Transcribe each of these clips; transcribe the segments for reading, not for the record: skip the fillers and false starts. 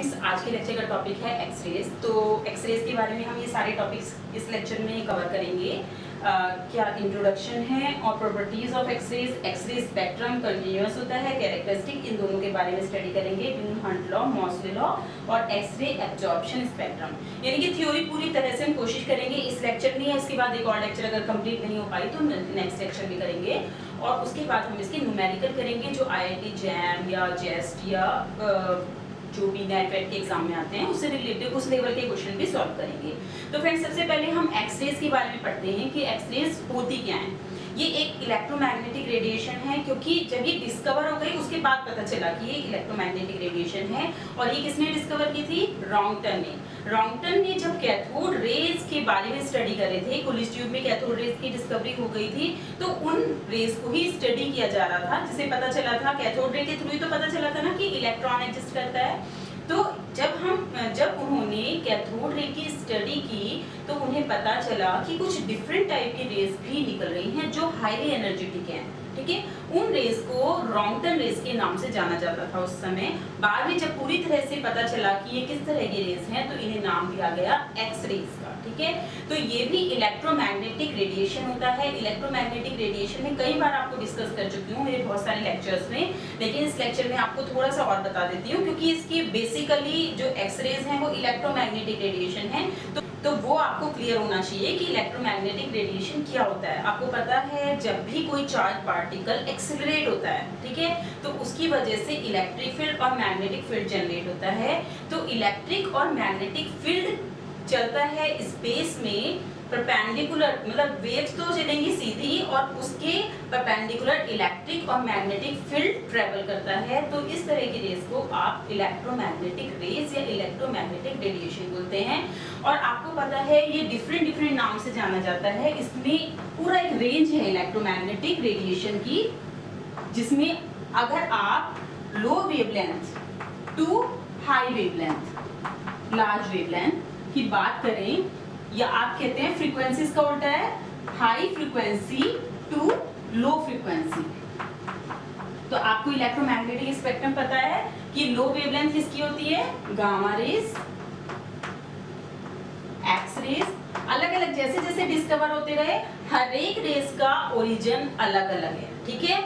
Friends, आज के lecture का टॉपिक है एक्सरेज। तो एक्सरेज के बारे में हम ये सारे टॉपिक्स इस लेक्चर में कवर करेंगे। क्या इंट्रोडक्शन है और properties of X rays, X ray spectrum continuous होता है, कैरेक्टरिस्टिक, इन दोनों के बारे में स्टडी करेंगे। हंट लॉ, मॉसले लॉ और एक्सरे एब्जॉर्प्शन स्पेक्ट्रम, यानी कि थ्योरी पूरी तरह से हम कोशिश करेंगे इस लेक्चर में। इसके बाद एक और लेक्चर अगर कंप्लीट नहीं हो पाई तो नेक्स्ट लेक्चर में करेंगे। और उसके बाद हम इसके न्यूमेरिकल करेंगे जो IIT जैम या जेस्ट या जो भी नेट के एग्जाम में आते हैं उससे रिलेटेड उस लेवल के क्वेश्चन भी सॉल्व करेंगे। तो फ्रेंड्स, सबसे पहले हम एक्सरेज के बारे में पढ़ते हैं कि एक्सरेज होती क्या है। ये एक इलेक्ट्रोमैग्नेटिक रेडिएशन है, क्योंकि जब ये डिस्कवर हो गई उसके बाद पता चला कि ये इलेक्ट्रोमैग्नेटिक रेडिएशन है। और ये किसने डिस्कवर की थी? रॉन्गटन ने। रॉन्गटन ने जब कैथोड रेज के बारे में स्टडी करे थे, कूलिज ट्यूब में कैथोड रेज की डिस्कवरी हो गई थी, तो उन रेज को ही स्टडी किया जा रहा था, जिसे पता चला था कैथोड रे के थ्रू ही तो पता चला था ना कि इलेक्ट्रॉन एग्जिस्ट करता है। तो जब उन्होंने कैथोड रे की स्टडी की तो उन्हें पता चला कि कुछ डिफरेंट टाइप की रेज भी निकल रही हैं जो हाईली एनर्जेटिक हैं। ठीक है, उन रेज को रॉन्गटन रेज के नाम से जाना जाता था उस समय। बाद में जब पूरी तरह से पता चला कि ये किस तरह की रेज हैं तो इन्हें नाम दिया गया एक्स रेज का। ठीक है, तो ये भी इलेक्ट्रोमैग्नेटिक रेडिएशन होता है। इलेक्ट्रोमैग्नेटिक रेडिएशन में कई बार आपको डिस्कस कर चुकी हूँ मेरे बहुत सारे लेक्चर्स में, लेकिन इस लेक्चर में आपको थोड़ा सा और बता देती हूँ, क्योंकि इसकी बेसिकली जो एक्स रेज हैं वो इलेक्ट्रोमैग्नेटिक रेडिएशन है। तो वो आपको क्लियर होना चाहिए कि इलेक्ट्रोमैग्नेटिक रेडिएशन क्या होता है। आपको पता है जब भी कोई चार्ज पार्टिकल एक्सेलरेट होता है, ठीक है, तो उसकी वजह से इलेक्ट्रिक फील्ड और मैग्नेटिक फील्ड जनरेट होता है। तो इलेक्ट्रिक और मैग्नेटिक फील्ड चलता है स्पेस में परपेंडिकुलर, मतलब वेव्स तो चलेंगी सीधी और उसके परपेंडिकुलर इलेक्ट्रिक और मैग्नेटिक फील्ड ट्रेवल करता है। तो इस तरह की रेस को आप इलेक्ट्रोमैग्नेटिक रेस या इलेक्ट्रोमैग्नेटिक रेडिएशन बोलते हैं। और आपको पता है ये डिफरेंट नाम से जाना जाता है। इसमें पूरा एक रेंज है इलेक्ट्रोमैग्नेटिक रेडिएशन की, जिसमें अगर आप low wavelength to high wavelength, large wavelength की बात करें, या आप कहते हैं फ्रीक्वेंसीज का उल्टा है, high frequency to low frequency. तो आपको इलेक्ट्रोमैग्नेटिक स्पेक्ट्रम पता है कि लो वेवलेंथ किसकी होती है? Gamma rays, X rays. अलग अलग जैसे जैसे डिस्कवर होते रहे, हर एक रेज का ओरिजिन अलग अलग है। ठीक है,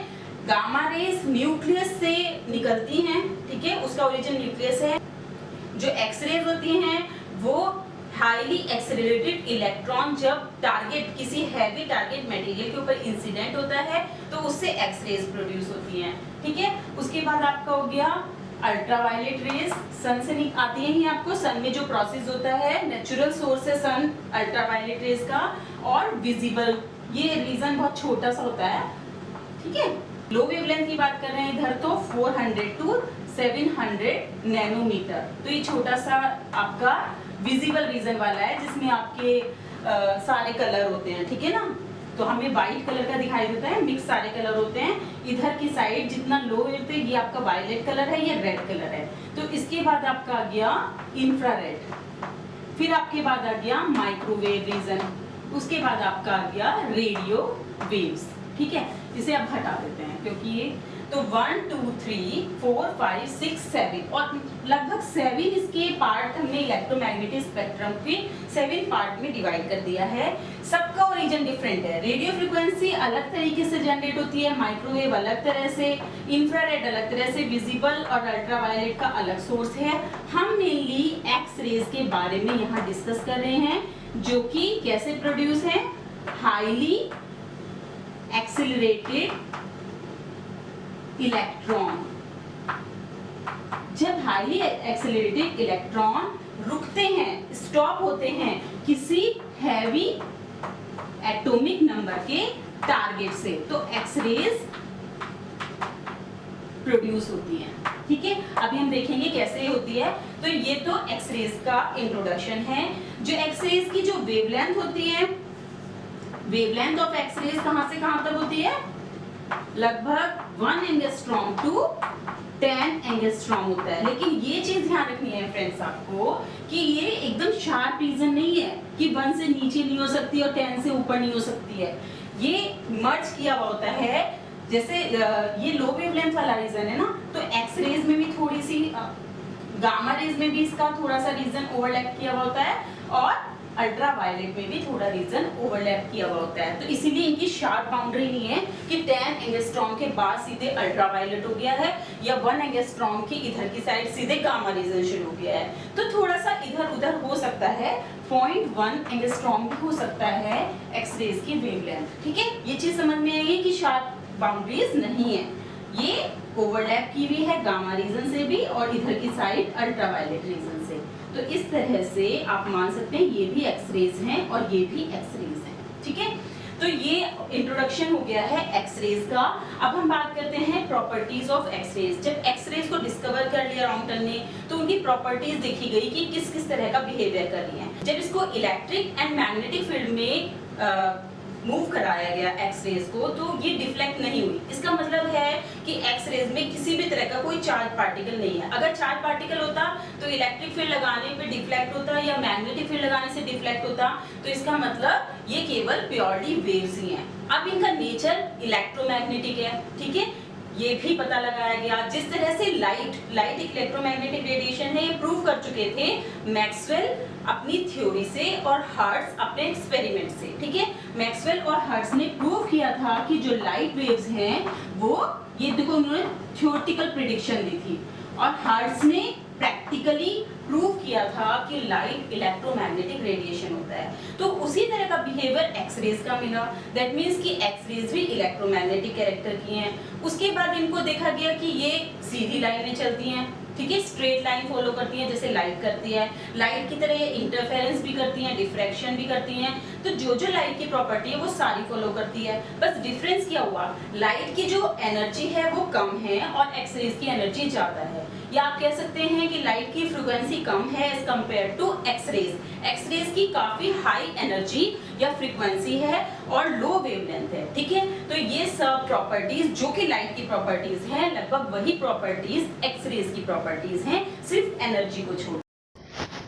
गामा रेज न्यूक्लियस से निकलती हैं, ठीक है, उसका ओरिजिन न्यूक्लियस है। जो एक्स रेज होती हैं वो हाईली एक्सेलरेटेड इलेक्ट्रॉन जब टारगेट, किसी हैवी टारगेट मटेरियल के ऊपर इंसिडेंट होता है तो उससे एक्स रेज प्रोड्यूस होती हैं। ठीक है, उसके बाद आपका हो गया अल्ट्रावायलेट रेज, सन से आती है ही आपको। सन में जो प्रोसेस होता है, नेचुरल सोर्स है सन, अल्ट्रावायलेट रेज का। और विजिबल, ये रीजन बहुत छोटा सा होता है। ठीक है, लो वेवलेंथ की बात कर रहे हैं इधर तो 400 टू 700 नैनोमीटर। तो ये छोटा सा आपका विजिबल रीजन वाला है, जिसमें आपके सारे कलर होते हैं। ठीक है ना, तो हमें वाइट कलर का दिखाई देता है, मिक्स सारे कलर होते हैं। इधर की साइड जितना लो वेव है ये आपका वायलेट कलर है, ये रेड कलर है। तो इसके बाद आपका आ गया इंफ्रारेड, फिर आपके बाद आ गया माइक्रोवेव रीजन, उसके बाद आपका आ गया रेडियो वेव्स। ठीक है, इसे आप हटा देते हैं क्योंकि ये तो 1 2 3 4 5 6 7 और लगभग 7 इसके पार्ट हमने इलेक्ट्रोमैग्नेटिक स्पेक्ट्रम के 7 पार्ट में डिवाइड कर दिया है। सबका ओरिजिन डिफरेंट है। रेडियो फ्रीक्वेंसी अलग तरीके से जनरेट होती है, माइक्रोवेव अलग तरह से, इंफ्रारेड अलग तरह से, विजिबल और अल्ट्रावायलेट का अलग सोर्स है। हम मेनली एक्स रेज के बारे में यहाँ डिस्कस कर रहे हैं, जो कि कैसे प्रोड्यूस है? Highly accelerated electron. जब हाईली एक्सेलरेटेड इलेक्ट्रॉन रुकते हैं, स्टॉप होते हैं किसी हैवी एटॉमिक नंबर के टारगेट से, तो एक्स रेज प्रोड्यूस होती हैं। ठीक है, अभी हम देखेंगे कैसे होती है। तो ये तो एक्स रेज का इंट्रोडक्शन है। जो एक्स रेज की जो वेवलेंथ होती है, वेवलेंथ ऑफ एक्स रेज कहां से कहां तक होती है? लगभग 1 एंगस्ट्रॉम टू 10 एंगस्ट्रॉम होता है। लेकिन ये चीज ध्यान रखनी है फ्रेंड्स आपको कि ये एकदम शार्प रीजन नहीं है कि 1 से नीचे नहीं हो सकती और 10 से ऊपर नहीं हो सकती है। ये मर्ज किया हुआ होता है। जैसे ये लो वेवलेंथ वाला रीजन है ना, तो एक्स रेज में भी थोड़ी सी गामा रेज में भी इसका थोड़ा सा रीजन ओवरलैप किया हुआ होता है और अल्ट्रा वायलेट में भी थोड़ा रीजन ओवरलैप किया हुआ होता है। तो इसीलिए इनकी शार्प बाउंड्री नहीं है कि 10 एंगस्ट्रॉम के बाद सीधे अल्ट्रा वायलेट हो गया है या 1 एंगस्ट्रॉम की इधर की साइड सीधे गामा रीजन शुरू हो गया है। तो थोड़ा सा इधर उधर हो सकता है, 0.1 एंगस्ट्रॉम भी हो सकता है एक्सरेज की वेवलेंथ। ठीक है, ये चीज समझ में आई है कि शार्प बाउंड्रीज नहीं है, ये ओवरलैप की हुई है गामा रीजन से भी और इधर की साइड अल्ट्रा वायलेट रीजन से। तो इस तरह से आप मान सकते हैं ये भी एक्सरेज हैं और ये भी एक्सरेज हैं। ठीक है, तो ये इंट्रोडक्शन हो गया है एक्सरेज का। अब हम बात करते हैं प्रॉपर्टीज ऑफ एक्सरेज। जब एक्सरेज को डिस्कवर कर लिया राउंगटन ने तो उनकी प्रॉपर्टीज देखी गई कि किस किस तरह का बिहेवियर कर रही हैं। जब इसको इलेक्ट्रिक एंड मैग्नेटिक फील्ड में मूव कराया गया एक्सरेज को तो ये डिफ्लेक्ट नहीं हुई। इसका मतलब है कि एक्सरेज में किसी भी तरह का कोई चार्ज पार्टिकल नहीं है। अगर चार्ज पार्टिकल होता तो इलेक्ट्रिक फील्ड लगाने पे डिफ्लेक्ट होता या मैग्नेटिक फील्ड लगाने से डिफ्लेक्ट होता। तो इसका मतलब ये केवल प्योरली वेव्स ही हैं। अब इनका नेचर इलेक्ट्रोमैग्नेटिक है। ठीक है, ये भी पता लगाया गया। जिस तरह से लाइट इलेक्ट्रोमैग्नेटिक रेडिएशन है, ये प्रूव कर चुके थे मैक्सवेल अपनी थ्योरी से और हर्ट्ज अपने एक्सपेरिमेंट से। ठीक है, मैक्सवेल और हर्ट्ज ने प्रूव किया था कि जो लाइट वेव्स हैं वो, ये देखो उन्होंने थ्योरेटिकल प्रेडिक्शन दी थी और हर्ट्ज ने प्रैक्टिकली प्रूव किया था कि लाइट इलेक्ट्रोमैग्नेटिक रेडिएशन होता है। तो उसी तरह का बिहेवियर एक्सरेज का मिला। दैट मींस कि एक्सरेज भी इलेक्ट्रोमैग्नेटिक कैरेक्टर की हैं। उसके बाद इनको देखा गया कि ये सीधी लाइनें चलती हैं। ठीक है, स्ट्रेट लाइन फॉलो करती हैं जैसे लाइट करती है। लाइट की तरह ये इंटरफेरेंस भी करती हैं, डिफ्रैक्शन भी करती हैं। तो जो लाइट की प्रॉपर्टी है वो सारी फॉलो करती है। बस डिफरेंस क्या हुआ, लाइट की जो एनर्जी है वो कम है और एक्सरेज की एनर्जी ज्यादा है। या आप कह सकते हैं कि लाइट की फ्रीक्वेंसी कम है as compare to X rays. X rays की काफी हाई एनर्जी या फ्रीक्वेंसी है और लो वेवलेंथ है। ठीक है, तो ये सब प्रॉपर्टीज जो कि लाइट की प्रॉपर्टीज हैं, लगभग वही प्रॉपर्टीज एक्सरेज की प्रॉपर्टीज हैं, सिर्फ एनर्जी को छोड़।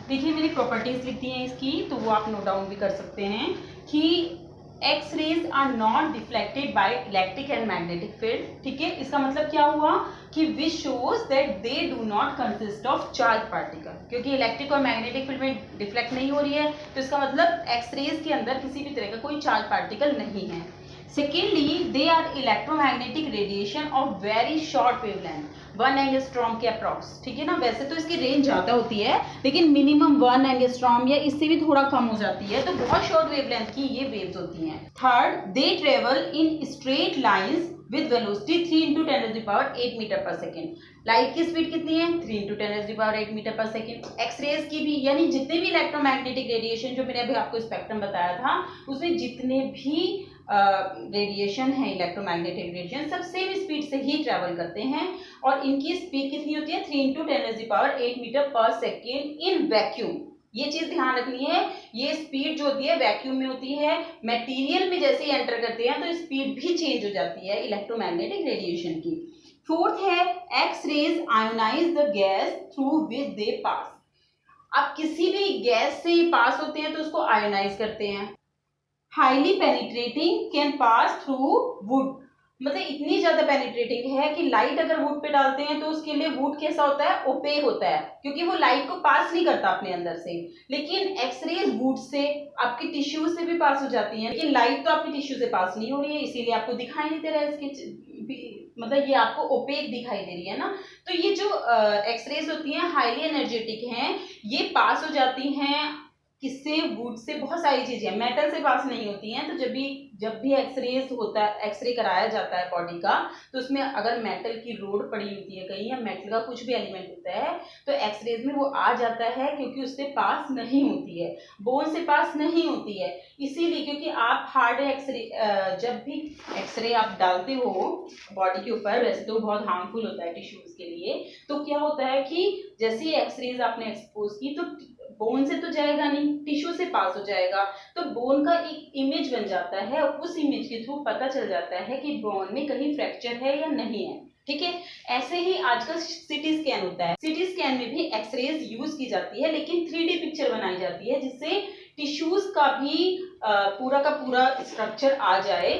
देखिए मैंने प्रॉपर्टीज लिख दी हैं इसकी, तो वो आप नोट डाउन भी कर सकते हैं कि X-rays are not deflected by electric and magnetic field। ठीक है, इसका मतलब क्या हुआ कि which shows that they do not consist of charge particle। क्योंकि इलेक्ट्रिक और मैग्नेटिक फील्ड में डिफ्लेक्ट नहीं हो रही है तो इसका मतलब एक्सरेज के अंदर किसी भी तरह का कोई चार्ज पार्टिकल नहीं है। Secondly, they are electromagnetic radiation of very short wavelength, 1 angstrom के अप्रॉक्स। ठीक है ना, वैसे तो इसकी रेंज ज्यादा होती है लेकिन मिनिमम 1 एंगस्ट्रॉम या इससे भी थोड़ा कम हो जाती है। तो बहुत शॉर्ट वेवलेंथ की ये वेव्स होती हैं। Third, they travel in straight lines with velocity 3 × 10⁸ metre per second. Light की स्पीड कितनी है? 3 × 10⁸ मीटर पर सेकेंड। एक्सरेज की भी, यानी जितने भी इलेक्ट्रोमैग्नेटिक रेडिएशन जो मैंने अभी आपको स्पेक्ट्रम बताया था उसमें जितने भी रेडिएशन है, इलेक्ट्रोमैग्नेटिक रेडिएशन, सब सेम स्पीड से ही ट्रेवल करते हैं और इनकी स्पीड कितनी होती है? 3 × 10⁸ metre per second in vacuum. ये चीज ध्यान रखनी है, ये स्पीड जो होती है वैक्यूम में होती है। मटेरियल में जैसे ही एंटर करते हैं तो स्पीड भी चेंज हो जाती है इलेक्ट्रोमैग्नेटिक रेडिएशन की। फोर्थ है, X-rays ionize the gas through which they pass. अब किसी भी गैस से पास होते हैं तो उसको आयोनाइज करते हैं। Highly penetrating can pass through would, मतलब इतनी ज्यादा पेनिट्रेटिंग है कि लाइट अगर वुड पे डालते हैं तो उसके लिए वुड कैसा होता है? ओपेक होता है, क्योंकि वो लाइट को पास नहीं करता अपने अंदर से। लेकिन एक्सरेज वुड से आपकी टिश्यू से भी पास हो जाती है, लेकिन लाइट तो आपकी टिश्यू से पास नहीं हो रही है, इसीलिए आपको दिखाई नहीं दे रहा है इसकी, मतलब ये आपको ओपेक दिखाई दे रही है ना। तो ये जो एक्सरेज होती हैं हाईली एनर्जेटिक हैं, ये पास हो जाती हैं किससे? Would say. बहुत सारी चीजें मेटल से पास नहीं होती हैं। तो जब भी एक्सरेज होता है, एक्सरे कराया जाता है बॉडी का, तो उसमें अगर मेटल की रोड पड़ी होती है कहीं या मेटल का कुछ भी एलिमेंट होता है तो एक्सरेज में वो आ जाता है, क्योंकि उससे पास नहीं होती है, बोन से पास नहीं होती है। इसीलिए, क्योंकि आप हार्ड एक्सरे, जब भी एक्सरे आप डालते हो बॉडी के ऊपर, वैसे तो बहुत हार्मफुल होता है टिश्यूज के लिए, तो क्या होता है कि जैसे ही एक्सरेज आपने एक्सपोज की तो बोन से तो जाएगा नहीं, टिश्यू से पास हो जाएगा, तो बोन का एक इमेज बन जाता है और उस इमेज के थ्रू पता चल जाता है कि बोन में कहीं फ्रैक्चर है या नहीं है। ठीक है, ऐसे ही आजकल सीटी स्कैन होता है। सीटी स्कैन में भी एक्सरेज यूज की जाती है, लेकिन 3D पिक्चर बनाई जाती है जिससे टिश्यूज का भी पूरा का पूरा स्ट्रक्चर आ जाए।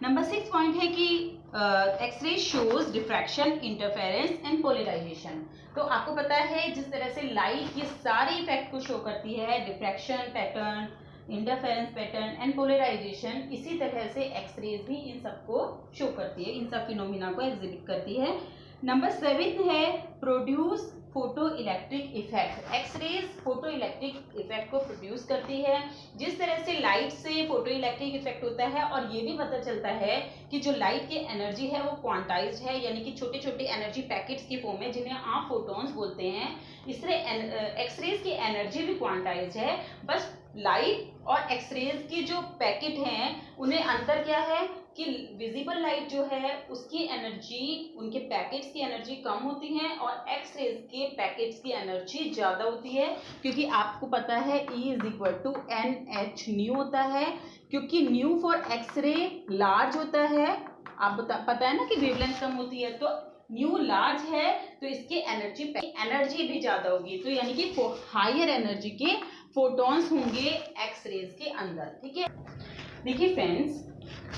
नंबर 6 पॉइंट है कि X ray shows diffraction, interference and polarisation. तो आपको पता है जिस तरह से लाइट ये सारे इफेक्ट को शो करती है, diffraction pattern, interference pattern and polarisation, इसी तरह से एक्सरेज भी इन सबको शो करती है, इन सब फिनोमिना को एग्जिबिट करती है। नंबर 7 है produce photo electric effect. X rays photo electric effect को प्रोड्यूस करती है। जिस तरह से लाइट से फोटो इलेक्ट्रिक इफेक्ट होता है, और ये भी पता चलता है कि जो लाइट की एनर्जी है वो क्वांटाइज्ड है, यानी कि छोटे छोटे एनर्जी पैकेट्स की फॉर्म में, जिन्हें आप फोटॉन्स बोलते हैं। इस तरह एक्सरेज की एनर्जी भी क्वांटाइज्ड है। बस लाइट और एक्सरेज की जो पैकेट हैं उन्हें अंतर क्या है कि विजिबल लाइट जो है उसकी एनर्जी, उनके पैकेट्स की एनर्जी कम होती है, और एक्स रेज के पैकेट्स की एनर्जी ज़्यादा होती है, क्योंकि आपको पता है E = NH न्यू होता है, क्योंकि न्यू फॉर एक्सरे लार्ज होता है। आप पता है ना कि वेवलेंथ कम होती है, तो न्यू लार्ज है तो इसकी एनर्जी भी ज़्यादा होगी, तो यानी कि हायर एनर्जी के फोटॉन्स होंगे एक्सरेज के अंदर। ठीक है, देखिए फ्रेंड्स,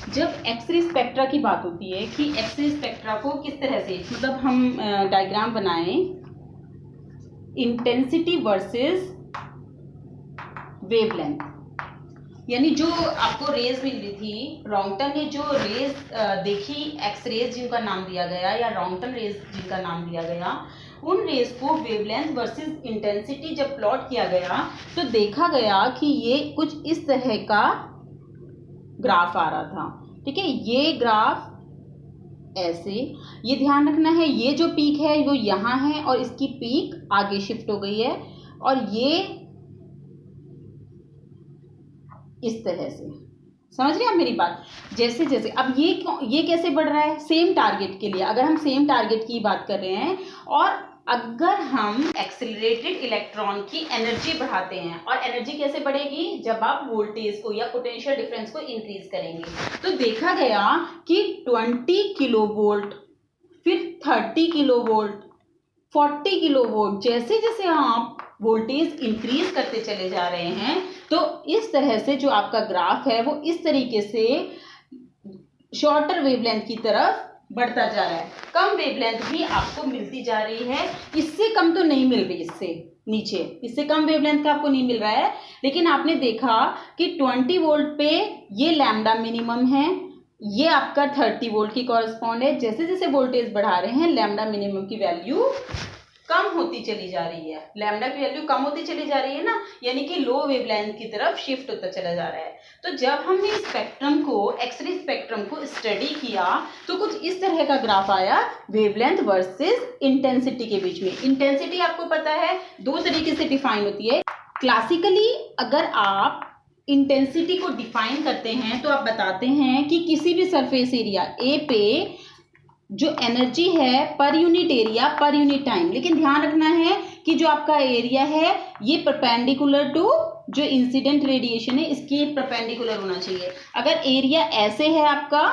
जब एक्सरे स्पेक्ट्रा की बात होती है कि एक्सरे स्पेक्ट्रा को किस तरह से, मतलब हम डायग्राम बनाएं, इंटेंसिटी वर्सेस वेवलेंथ, यानी जो आपको रेज मिल रही थी, रॉन्गटन ने जो रेज देखी, एक्सरेज जिनका नाम दिया गया, या रॉन्गटन रेज जिनका नाम दिया गया, उन रेज को वेवलेंथ वर्सेस इंटेंसिटी जब प्लॉट किया गया तो देखा गया कि ये कुछ इस तरह का ग्राफ आ रहा था। ठीक है, ये ग्राफ ऐसे, ये ध्यान रखना है, ये जो पीक है वो यहाँ है और इसकी पीक आगे शिफ्ट हो गई है, और ये इस तरह से, समझ रहे हैं आप मेरी बात। जैसे जैसे अब ये कैसे बढ़ रहा है, सेम टारगेट के लिए, अगर हम सेम टारगेट की बात कर रहे हैं, और अगर हम एक्सेलरेटेड इलेक्ट्रॉन की एनर्जी बढ़ाते हैं, और एनर्जी कैसे बढ़ेगी, जब आप वोल्टेज को या पोटेंशियल डिफरेंस को इंक्रीज करेंगे, तो देखा गया कि 20 किलोवोल्ट, फिर 30 किलोवोल्ट, 40 किलोवोल्ट, जैसे जैसे आप वोल्टेज इंक्रीज करते चले जा रहे हैं, तो इस तरह से जो आपका ग्राफ है वो इस तरीके से शॉर्टर वेवलेंथ की तरफ बढ़ता जा रहा है। कम वेवलेंथ भी आपको मिलती जा रही है, इससे कम तो नहीं मिल रही, इससे नीचे, इससे कम वेवलेंथ का आपको नहीं मिल रहा है। लेकिन आपने देखा कि 20 वोल्ट पे ये लैम्डा मिनिमम है, ये आपका 30 वोल्ट की कॉरस्पॉन्ड है। जैसे जैसे वोल्टेज बढ़ा रहे हैं, लैम्डा मिनिमम की वैल्यू कम होती चली जा रही है, लैम्डा की वैल्यू कम होती चली जा रही है ना, यानी कि लो वेवलेंथ की तरफ शिफ्ट होता चला जा रहा है। तो जब हमने स्पेक्ट्रम को, एक्सरे स्पेक्ट्रम को स्टडी किया, तो कुछ इस तरह का ग्राफ आया वेवलेंथ वर्सेस इंटेंसिटी के बीच में। इंटेंसिटी आपको पता है दो तरीके से डिफाइन होती है। क्लासिकली अगर आप इंटेंसिटी को डिफाइन करते हैं तो आप बताते हैं कि किसी भी सरफेस एरिया ए पे जो एनर्जी है पर unit area per unit time, लेकिन ध्यान रखना है कि जो आपका एरिया है ये परपेंडिकुलर टू जो इंसिडेंट रेडिएशन है इसके परपेंडिकुलर होना चाहिए। अगर एरिया ऐसे है आपका,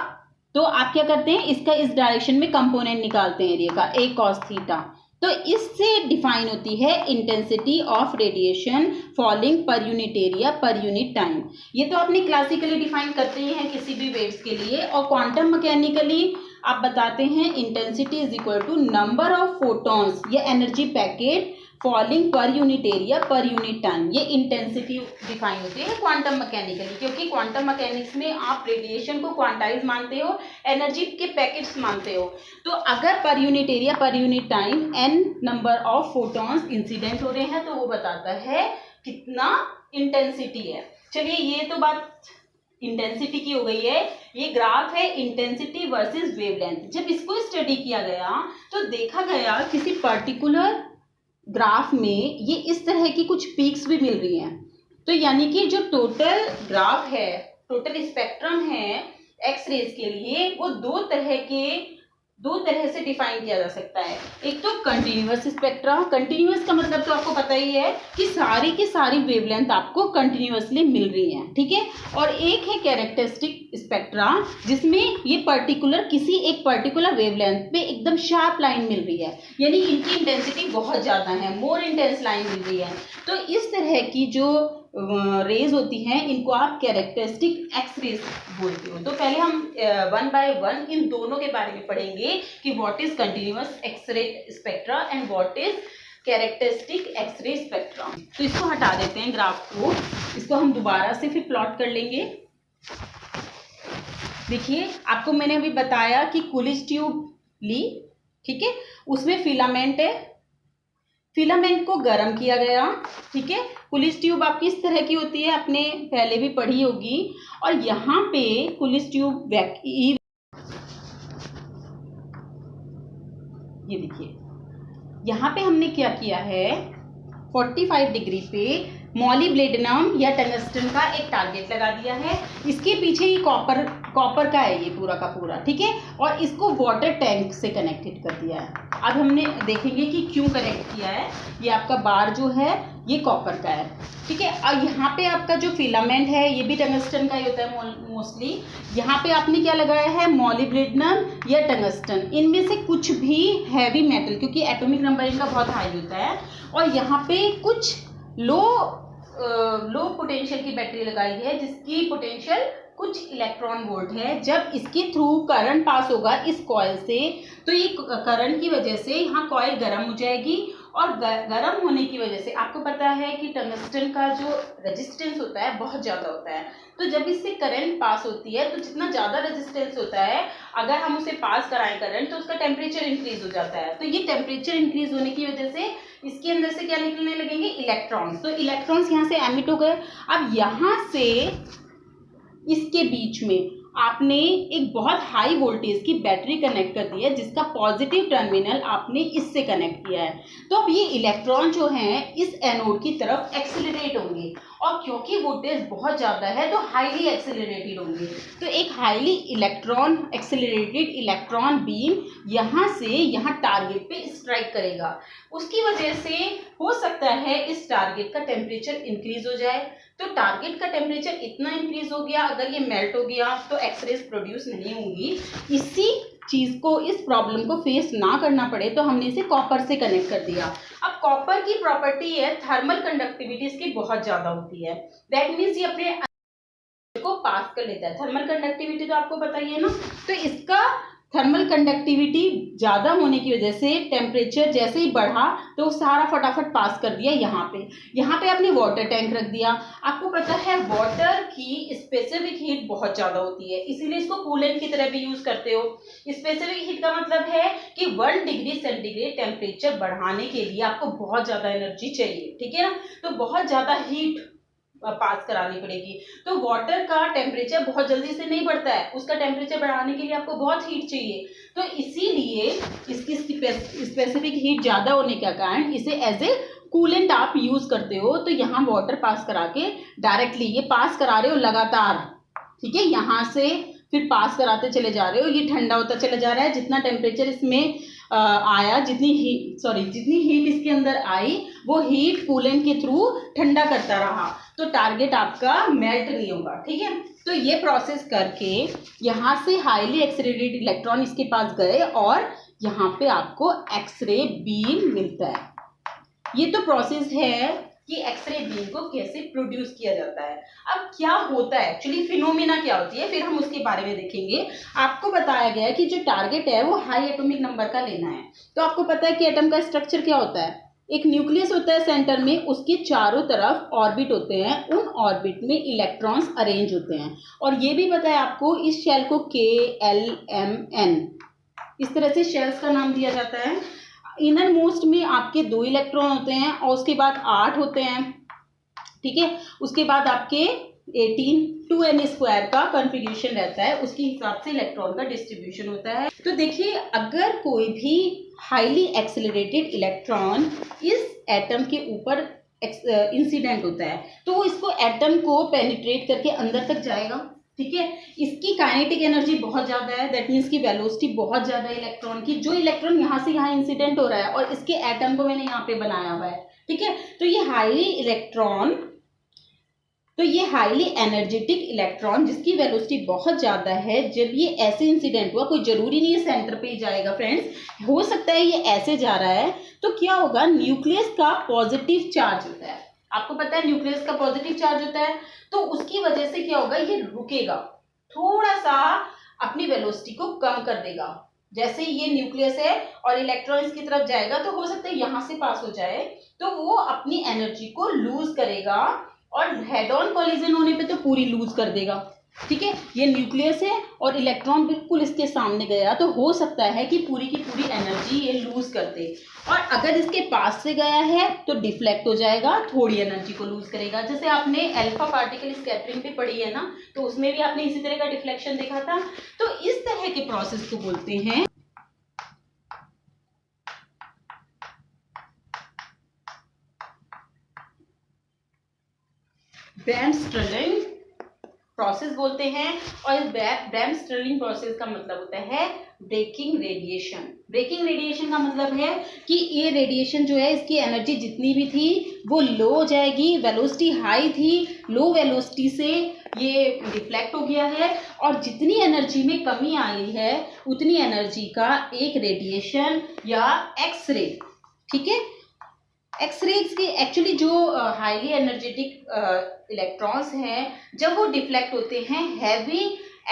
तो आप क्या करते हैं, इसका इस डायरेक्शन में कंपोनेंट निकालते हैं एरिया का, a cos थीटा। तो इससे डिफाइन होती है intensity of radiation falling per unit area per unit time. ये तो आपने क्लासिकली डिफाइन करते ही हैं किसी भी वेव्स के लिए, और क्वांटम मैकेनिकली आप बताते हैं intensity is equal to number of photons या energy packet falling per unit area per unit time. ये इंटेंसिटी डिफाइन होती है क्वांटम मैकेनिकली, क्योंकि क्वांटम मैकेनिक्स में आप रेडिएशन को क्वांटाइज मानते हो, एनर्जी के पैकेट्स मानते हो। तो अगर पर unit area per unit time n number of photons incident हो रहे हैं, तो वो बताता है कितना इंटेंसिटी है। चलिए, ये तो बात इंटेंसिटी की हो गई है। ये ग्राफ है इंटेंसिटी वर्सेस वेवलेंथ। जब इसको स्टडी किया गया तो देखा गया किसी पर्टिकुलर ग्राफ में ये इस तरह की कुछ पीक्स भी मिल रही हैं। तो यानी कि जो टोटल ग्राफ है, टोटल स्पेक्ट्रम है एक्स रेज के लिए, वो दो तरह से डिफाइन किया जा सकता है। एक तो कंटिन्यूअस स्पेक्ट्रा, कंटिन्यूअस का मतलब तो आपको पता ही है कि सारी की सारी वेवलेंथ आपको कंटिन्यूअसली मिल रही हैं, ठीक है। और एक है कैरेक्टरिस्टिक स्पेक्ट्रा, जिसमें ये किसी एक पर्टिकुलर वेवलेंथ पे एकदम शार्प लाइन मिल रही है, यानी इनकी इंटेंसिटी बहुत ज़्यादा है, मोर इंटेंस लाइन मिल रही है। तो इस तरह की जो रेज होती हैं इनको आप कैरेक्टरिस्टिक एक्स रेज बोलते हो। तो पहले हम वन बाय वन इन दोनों के बारे में पढ़ेंगे कि what is continuous X ray spectra and what is characteristic X ray spectrum. तो इसको हटा देते हैं ग्राफ को, इसको हम दोबारा से फिर प्लॉट कर लेंगे। देखिए आपको मैंने अभी बताया कि कुलिज ट्यूब ली, ठीक है, उसमें फिलामेंट है, फिलामेंट को गर्म किया गया, ठीक है। कुलिज ट्यूब आपकी इस तरह की होती है, आपने पहले भी पढ़ी होगी। और यहाँ पे कुलिज ट्यूब ये देखिए यहाँ पे हमने क्या किया है, 45 डिग्री पे मॉलिब्लेडिनम या टंगस्टन का एक टारगेट लगा दिया है। इसके पीछे ही कॉपर का है ये पूरा का पूरा, ठीक है, और इसको वाटर टैंक से कनेक्टेड कर दिया है। अब हमने देखेंगे कि क्यों कनेक्ट किया है। ये आपका बार जो है ये कॉपर का है, ठीक है। और यहाँ पे आपका जो फिलामेंट है ये भी टंगस्टन का ही होता है मोस्टली। यहाँ पे आपने क्या लगाया है, मॉलिब्लेडिनम या टंगस्टन, इनमें से कुछ भी हैवी मेटल, क्योंकि एटॉमिक नंबर इनका बहुत हाई होता है। और यहाँ पे कुछ लो पोटेंशियल की बैटरी लगाई है जिसकी पोटेंशियल कुछ इलेक्ट्रॉन वोल्ट है। जब इसके थ्रू करंट पास होगा इस कॉइल से, तो ये करंट की वजह से यहाँ कॉइल गर्म हो जाएगी, और गर्म होने की वजह से आपको पता है कि टंगस्टन का जो रेजिस्टेंस होता है बहुत ज़्यादा होता है। तो जब इससे करंट पास होती है तो जितना ज़्यादा रेजिस्टेंस होता है, अगर हम उसे पास कराएं करंट, तो उसका टेम्परेचर इंक्रीज हो जाता है। तो ये टेम्परेचर इंक्रीज होने की वजह से इसके अंदर से क्या निकलने लगेंगे, इलेक्ट्रॉन्स। तो इलेक्ट्रॉन्स यहाँ से एमिट हो गए। अब यहाँ से इसके बीच में आपने एक बहुत हाई वोल्टेज की बैटरी कनेक्ट कर दी है जिसका पॉजिटिव टर्मिनल आपने इससे कनेक्ट किया है। तो अब ये इलेक्ट्रॉन जो हैं इस एनोड की तरफ एक्सेलरेट होंगे, और क्योंकि वोल्टेज बहुत ज़्यादा है तो हाईली एक्सेलरेटेड होंगे। तो एक हाईली एक्सेलरेटेड इलेक्ट्रॉन बीम यहाँ से यहाँ टारगेट पे स्ट्राइक करेगा। उसकी वजह से हो सकता है इस टारगेट का टेम्परेचर इंक्रीज हो जाए। तो टारगेट का टेम्परेचर इतना इंक्रीज हो गया, अगर ये मेल्ट हो गया तो एक्सरेज प्रोड्यूस नहीं होंगी। इसी चीज़ को, इस प्रॉब्लम को फेस ना करना पड़े तो हमने इसे कॉपर से कनेक्ट कर दिया। अब कॉपर की प्रॉपर्टी है थर्मल कंडक्टिविटी इसकी बहुत ज़्यादा होती है। दैट मीन्स ये अपने को पास कर लेता है। थर्मल कंडक्टिविटी तो आपको पता ही है ना। तो इसका थर्मल कंडक्टिविटी ज़्यादा होने की वजह से टेम्परेचर जैसे ही बढ़ा तो सारा फटाफट पास कर दिया यहाँ पे आपने वाटर टैंक रख दिया। आपको पता है वाटर की स्पेसिफिक हीट बहुत ज़्यादा होती है, इसीलिए इसको कूलेंट की तरह भी यूज़ करते हो। स्पेसिफिक हीट का मतलब है कि 1 डिग्री सेंटीग्रेड टेम्परेचर बढ़ाने के लिए आपको बहुत ज़्यादा एनर्जी चाहिए, ठीक है ना। तो बहुत ज़्यादा हीट पास करानी पड़ेगी। तो वाटर का टेम्परेचर बहुत जल्दी से नहीं बढ़ता है, उसका टेम्परेचर बढ़ाने के लिए आपको बहुत हीट चाहिए। तो इसीलिए इसकी स्पेसिफिक हीट ज़्यादा होने के कारण इसे एज ए कूलेंट आप यूज़ करते हो। तो यहाँ वाटर पास करा के डायरेक्टली ये पास करा रहे हो लगातार, ठीक है, यहाँ से फिर पास कराते चले जा रहे हो, ये ठंडा होता चला जा रहा है। जितना टेम्परेचर इसमें आया, जितनी हीट इसके अंदर आई, वो हीट कूलेंट के थ्रू ठंडा करता रहा, तो टारगेट आपका मेल्ट नहीं होगा, ठीक है। तो ये प्रोसेस करके यहाँ से हाईली एक्सेलरेटेड इलेक्ट्रॉन इसके पास गए और यहाँ पे आपको एक्सरे बीम मिलता है। ये तो प्रोसेस है कि एक्सरे बीम को कैसे प्रोड्यूस किया जाता है। अब क्या होता है एक्चुअली, फिनोमिना क्या होती है, फिर हम उसके बारे में देखेंगे। आपको बताया गया है कि जो टारगेट है वो हाई एटॉमिक नंबर का लेना है। तो आपको पता है कि एटम का स्ट्रक्चर क्या होता है, एक न्यूक्लियस होता है सेंटर में, उसके चारों तरफ ऑर्बिट होते हैं, उन ऑर्बिट में इलेक्ट्रॉन्स अरेंज होते हैं। और ये भी पता है आपको इस शेल को KLMN इस तरह से शेल्स का नाम दिया जाता है। इनर मोस्ट में आपके 2 इलेक्ट्रॉन होते हैं और उसके बाद 8 होते हैं, ठीक है। उसके बाद आपके 18 2n² का कॉन्फ़िगरेशन रहता है, उसके हिसाब से इलेक्ट्रॉन का डिस्ट्रीब्यूशन होता है। तो देखिए अगर कोई भी हाईली एक्सेलरेटेड इलेक्ट्रॉन इस एटम के ऊपर इंसिडेंट होता है तो वो इसको एटम को पेनिट्रेट करके अंदर तक जाएगा, ठीक है। इसकी काइनेटिक एनर्जी बहुत ज़्यादा है, दैट मीन्स की वेलोसिटी बहुत ज़्यादा है इलेक्ट्रॉन की। जो इलेक्ट्रॉन यहाँ से यहाँ इंसिडेंट हो रहा है और इसके एटम को मैंने यहाँ पे बनाया हुआ है, ठीक है। तो ये हाईली एनर्जेटिक इलेक्ट्रॉन जिसकी वेलोसिटी बहुत ज़्यादा है, जब ये ऐसे इंसिडेंट हुआ, कोई ज़रूरी नहीं है सेंटर पे ही जाएगा फ्रेंड्स, हो सकता है ये ऐसे जा रहा है, तो क्या होगा, न्यूक्लियस का पॉजिटिव चार्ज होता है, आपको पता है न्यूक्लियस का पॉजिटिव चार्ज होता है, तो उसकी वजह से क्या होगा, ये रुकेगा, थोड़ा सा अपनी वेलोसिटी को कम कर देगा। जैसे ये न्यूक्लियस है और इलेक्ट्रॉन इसकी तरफ जाएगा तो हो सकता है यहां से पास हो जाए, तो वो अपनी एनर्जी को लूज करेगा और हेड ऑन कोलिजन होने पे तो पूरी लूज कर देगा। ठीक है, ये न्यूक्लियस है और इलेक्ट्रॉन बिल्कुल इसके सामने गया तो हो सकता है कि पूरी की पूरी एनर्जी ये लूज कर दे, और अगर इसके पास से गया है तो डिफ्लेक्ट हो जाएगा, थोड़ी एनर्जी को लूज करेगा। जैसे आपने अल्फा पार्टिकल स्कैटरिंग पे पढ़ी है ना, तो उसमें भी आपने इसी तरह का डिफ्लेक्शन देखा था। तो इस तरह के प्रोसेस को बोलते हैं ब्रैम-स्टर्लिंग प्रोसेस बोलते हैं। और इस ब्रैम-स्टर्लिंग प्रोसेस का मतलब होता है ब्रेकिंग रेडिएशन। ब्रेकिंग रेडिएशन का मतलब है कि ये रेडिएशन जो है, इसकी एनर्जी जितनी भी थी वो लो हो जाएगी, वेलोसिटी हाई थी, लो वेलोसिटी से ये रिफ्लेक्ट हो गया है, और जितनी एनर्जी में कमी आई है उतनी एनर्जी का एक रेडिएशन या एक्सरे। ठीक है, एक्सरेज की एक्चुअली जो हाईली एनर्जेटिक इलेक्ट्रॉन्स हैं, जब वो डिफ्लेक्ट होते हैं हैवी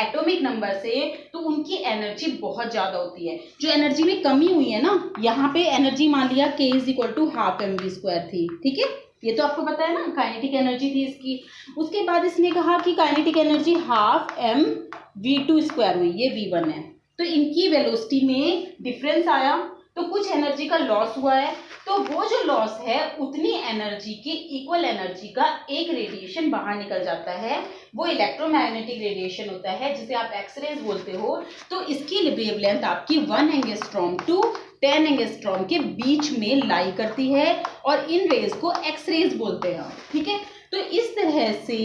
एटॉमिक नंबर से, तो उनकी एनर्जी बहुत ज़्यादा होती है। जो एनर्जी में कमी हुई है ना, यहाँ पे एनर्जी मान लिया K = ½ mv² थी। ठीक है, ये तो आपको पता है ना, काइनेटिक एनर्जी थी इसकी। उसके बाद इसने कहा कि काइनेटिक एनर्जी ½ mv²² हुई, ये v1 है। तो इनकी वेलोसिटी में डिफरेंस आया, तो कुछ एनर्जी का लॉस हुआ है, तो वो जो लॉस है उतनी एनर्जी की इक्वल एनर्जी का एक रेडिएशन बाहर निकल जाता है, वो इलेक्ट्रोमैग्नेटिक रेडिएशन होता है, जिसे आप एक्सरेज बोलते हो। तो इसकी वेवलेंथ आपकी 1 एंगस्ट्रॉम टू 10 एंगस्ट्रॉम के बीच में लाई करती है, और इन रेज को एक्सरेज बोलते हैं। ठीक है, तो इस तरह से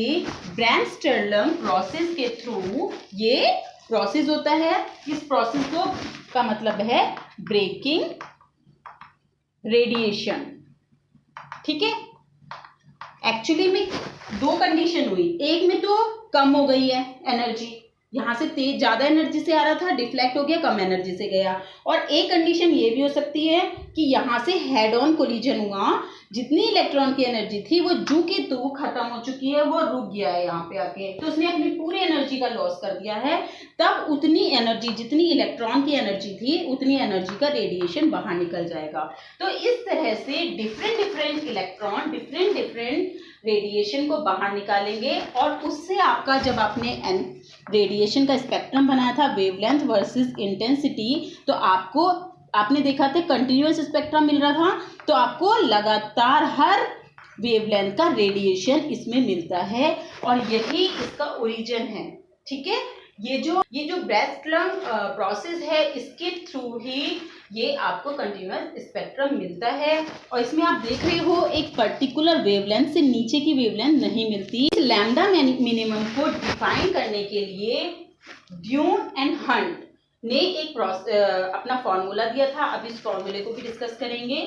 ब्रैम-स्टर्लिंग प्रोसेस के थ्रू ये प्रोसेस होता है। इस प्रोसेस को का मतलब है ब्रेकिंग रेडिएशन। ठीक है, एक्चुअली में दो कंडीशन हुई, एक में तो कम हो गई है एनर्जी, यहाँ से तेज ज्यादा एनर्जी से आ रहा था, डिफ्लेक्ट हो गया, कम एनर्जी से गया। और एक कंडीशन ये भी हो सकती है कि यहाँ से हेड ऑन कोलिजन हुआ, जितनी इलेक्ट्रॉन की एनर्जी थी वो जू की तू खत्म हो चुकी है, वो रुक गया है यहाँ पे आके, तो उसने अपनी पूरी एनर्जी का लॉस कर दिया है। तब उतनी एनर्जी, जितनी इलेक्ट्रॉन की एनर्जी थी उतनी एनर्जी का रेडिएशन बाहर निकल जाएगा। तो इस तरह से डिफरेंट इलेक्ट्रॉन डिफरेंट रेडिएशन को बाहर निकालेंगे, और उससे आपका, जब आपने रेडिएशन का स्पेक्ट्रम बनाया था वेवलेंथ वर्सेस इंटेंसिटी, तो आपने देखा था कंटिन्यूअस स्पेक्ट्रम मिल रहा था, तो आपको लगातार हर वेवलेंथ का रेडिएशन इसमें मिलता है, और यही इसका ओरिजिन है। ठीक है, ये जो ब्रैम-स्टर्लिंग प्रोसेस है, इसके थ्रू ही ये आपको कंटिन्यूअस स्पेक्ट्रम मिलता है। और इसमें आप देख रहे हो एक पर्टिकुलर वेवलेंथ से नीचे की वेवलेंथ नहीं मिलती। लैम्डा मिनिमम को डिफाइन करने के लिए ड्यून एंड हंट ने एक अपना फॉर्मूला दिया था। अब इस फॉर्मूले को भी डिस्कस करेंगे।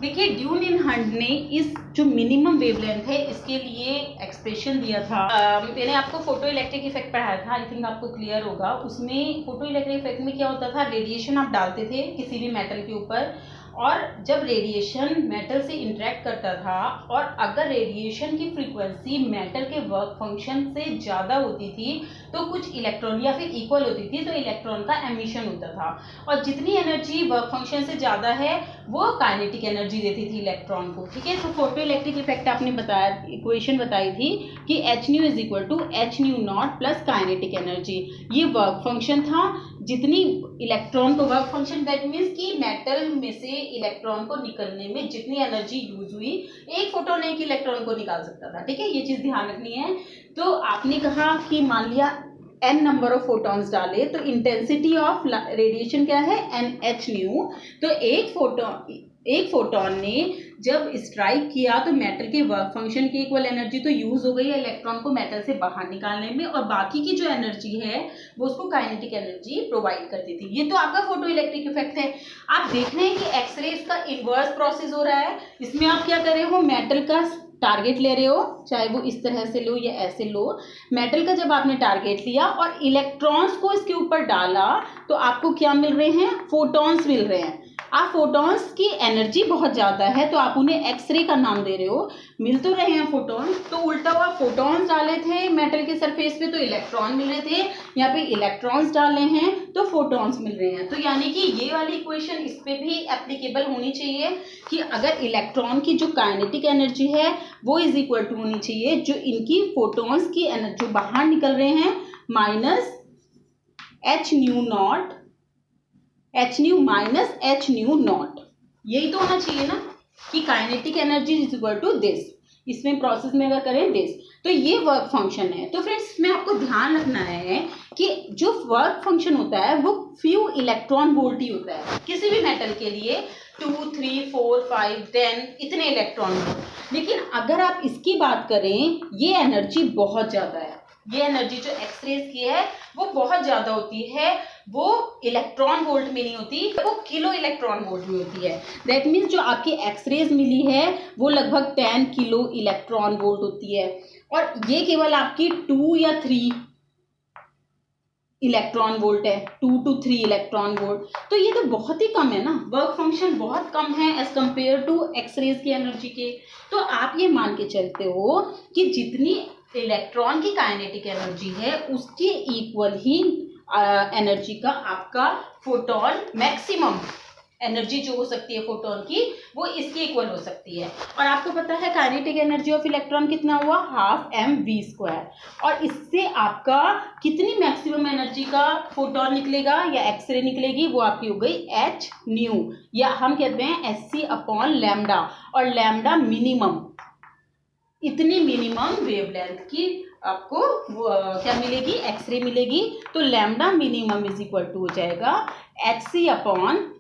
देखिए, ड्यून एंड हंट ने इस जो मिनिमम वेवलेंथ है इसके लिए एक्सप्रेशन दिया था। मैंने आपको फोटो इलेक्ट्रिक इफेक्ट पढ़ाया था, आई थिंक आपको क्लियर होगा। उसमें फोटो इलेक्ट्रिक इफेक्ट में क्या होता था, रेडिएशन आप डालते थे किसी भी मेटल के ऊपर, और जब रेडिएशन मेटल से इंटरेक्ट करता था, और अगर रेडिएशन की फ्रीक्वेंसी मेटल के वर्क फंक्शन से ज़्यादा होती थी तो कुछ इलेक्ट्रॉन, या फिर इक्वल होती थी तो इलेक्ट्रॉन का एमिशन होता था, और जितनी एनर्जी वर्क फंक्शन से ज़्यादा है वो काइनेटिक एनर्जी देती थी इलेक्ट्रॉन को। ठीक है, तो फोटो इलेक्ट्रिक इफेक्ट आपने बताया, इक्वेशन बताई थी कि Hν = Hν0 plus kinetic energy. ये वर्क फंक्शन था, जितनी इलेक्ट्रॉन को वर्क फंक्शन, दैट मीन्स कि मेटल में से इलेक्ट्रॉन को निकलने में जितनी एनर्जी यूज हुई, एक फोटोन एक इलेक्ट्रॉन को निकाल सकता था। ठीक है, ये चीज ध्यान रखनी है। तो आपने कहा कि मान लिया n नंबर ऑफ फोटॉन्स डाले, तो इंटेंसिटी ऑफ रेडिएशन क्या है, Nhν। तो एक फोटोन ने जब स्ट्राइक किया तो मेटल के वर्क फंक्शन की इक्वल एनर्जी तो यूज हो गई है इलेक्ट्रॉन को मेटल से बाहर निकालने में, और बाकी की जो एनर्जी है वो उसको काइनेटिक एनर्जी प्रोवाइड करती थी। ये तो आपका फोटो इलेक्ट्रिक इफेक्ट है। आप देख रहे हैं कि एक्सरेज का इन्वर्स प्रोसेस हो रहा है। इसमें आप क्या कर रहे हो, मेटल का टारगेट ले रहे हो, चाहे वो इस तरह से लो या ऐसे लो। मेटल का जब आपने टारगेट लिया और इलेक्ट्रॉन्स को इसके ऊपर डाला, तो आपको क्या मिल रहे हैं, फोटॉन्स मिल रहे हैं। आप फोटॉन्स की एनर्जी बहुत ज़्यादा है तो आप उन्हें एक्सरे का नाम दे रहे हो। मिल तो रहे हैं फोटॉन, तो उल्टा हुआ फोटॉन्स डाले थे मेटल के सरफेस पे तो इलेक्ट्रॉन मिल रहे थे, यहाँ पे इलेक्ट्रॉन्स डाले हैं तो फोटॉन्स मिल रहे हैं। तो यानी कि ये वाली इक्वेशन इस पे भी एप्लीकेबल होनी चाहिए कि अगर इलेक्ट्रॉन की जो काइनेटिक एनर्जी है वो इज इक्वल टू होनी चाहिए जो इनकी फोटॉन्स की एनर्जी जो बाहर निकल रहे हैं minus h nu naught, h nu minus h nu naught, यही तो होना चाहिए ना कि kinetic energy is equal to this, इसमें प्रोसेस में अगर करें दिस, तो ये वर्क फंक्शन है। तो फ्रेंड्स इसमें आपको ध्यान रखना है कि जो वर्क फंक्शन होता है वो फ्यू इलेक्ट्रॉन वोल्ट ही होता है किसी भी मेटल के लिए, 2, 3, 4, 5, 10 इतने इलेक्ट्रॉन वोल्ट। लेकिन अगर आप इसकी बात करें ये एनर्जी बहुत ज़्यादा है, ये एनर्जी जो एक्सरेज की है वो बहुत ज़्यादा होती है, वो इलेक्ट्रॉन वोल्ट में नहीं होती, वो किलो इलेक्ट्रॉन वोल्ट में होती है। दैट मीन्स जो आपकी एक्सरेज मिली है वो लगभग 10 किलो इलेक्ट्रॉन वोल्ट होती है, और ये केवल आपकी 2 या 3 इलेक्ट्रॉन वोल्ट है, 2 to 3 इलेक्ट्रॉन वोल्ट, तो ये तो बहुत ही कम है ना, वर्क फंक्शन बहुत कम है एज कंपेयर टू एक्सरेज की एनर्जी के। तो आप ये मान के चलते हो कि जितनी इलेक्ट्रॉन की काइनेटिक एनर्जी है उसके इक्वल ही एनर्जी का आपका फोटोन मैक्सिमम एनर्जी जो हो सकती है फोटोन की वो इसके इक्वल हो सकती है। और आपको पता है काइनेटिक एनर्जी ऑफ इलेक्ट्रॉन कितना हुआ, 12mv², और इससे आपका कितनी मैक्सिमम एनर्जी का फोटोन निकलेगा या एक्सरे निकलेगी, वो आपकी हो गई एच न्यू, या हम कहते हैं Sc/λ, और लैम्डा मिनिमम, इतनी मिनिमम वेवलेंथ की आपको क्या मिलेगी, एक्सरे मिलेगी। तो lambda minimum is equal to हो जाएगा Hc/,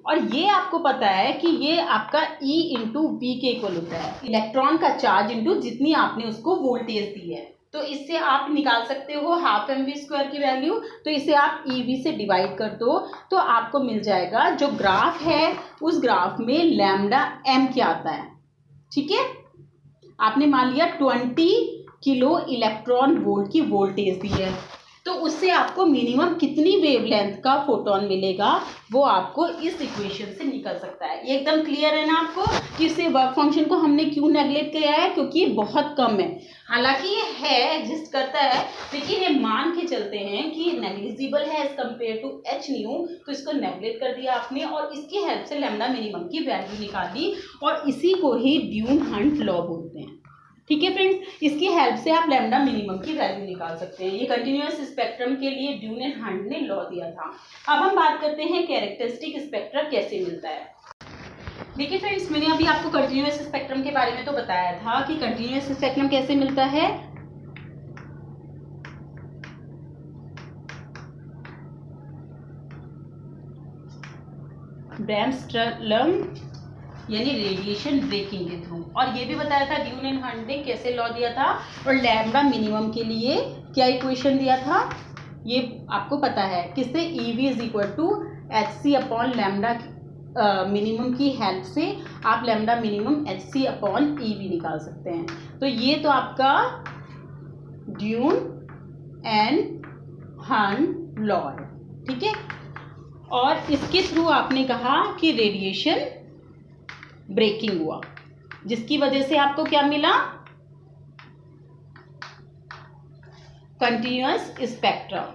और ये आपको पता है कि ये आपका E इंटू वी के इक्वल होता है, इलेक्ट्रॉन का चार्ज इंटू जितनी आपने उसको वोल्टेज दी है। तो इससे आप निकाल सकते हो 12mv² की वैल्यू, तो इसे आप EV से डिवाइड कर दो तो आपको मिल जाएगा जो ग्राफ है उस ग्राफ में लैम्डा m क्या आता है। ठीक है, आपने मान लिया 20 किलो इलेक्ट्रॉन वोल्ट की वोल्टेज दी है, तो उससे आपको मिनिमम कितनी वेवलेंथ का फोटोन मिलेगा वो आपको इस इक्वेशन से निकल सकता है। ये एकदम क्लियर है ना आपको कि इससे वर्क फंक्शन को हमने क्यों नेगलेक्ट किया है, क्योंकि ये बहुत कम है। हालांकि ये है, एग्जिस्ट करता है, लेकिन ये मान के चलते हैं कि नेग्लिजिबल है as compare to h nu, तो इसको नेगलेक्ट कर दिया आपने और इसकी हेल्प से लैम्डा मिनिमम की वैल्यू निकाली, और इसी को ही ड्यून-हंट लॉ बोलते हैं। ठीक है फ्रेंड्स, इसकी हेल्प से आप लैम्डा मिनिमम की वैल्यू निकाल सकते हैं। ये कंटिन्यूअस स्पेक्ट्रम के लिए ड्यून एंड हंट ने लॉ दिया था। अब हम बात करते हैं कैरेक्टरिस्टिक स्पेक्ट्रा कैसे मिलता है। देखिए फ्रेंड्स, मैंने अभी आपको कंटिन्यूअस स्पेक्ट्रम के बारे में तो बताया था कि कंटिन्यूअस स्पेक्ट्रम कैसे मिलता है। ब्रैमस्ट्रलम यानी रेडिएशन ब्रेकिंग के थ्रू, और ये भी बताया था ड्यून एंड हंट ने कैसे लॉ दिया था, और लैम्डा मिनिमम के लिए क्या इक्वेशन दिया था ये आपको पता है, किससे, EV is equal to Hc/λ minimum की हेल्प से आप लैम्डा मिनिमम Hc/EV निकाल सकते हैं। तो ये तो आपका ड्यून एंड हंट लॉ है। ठीक है, और इसके थ्रू आपने कहा कि रेडिएशन ब्रेकिंग हुआ, जिसकी वजह से आपको क्या मिला, कंटिन्यूअस स्पेक्ट्रम।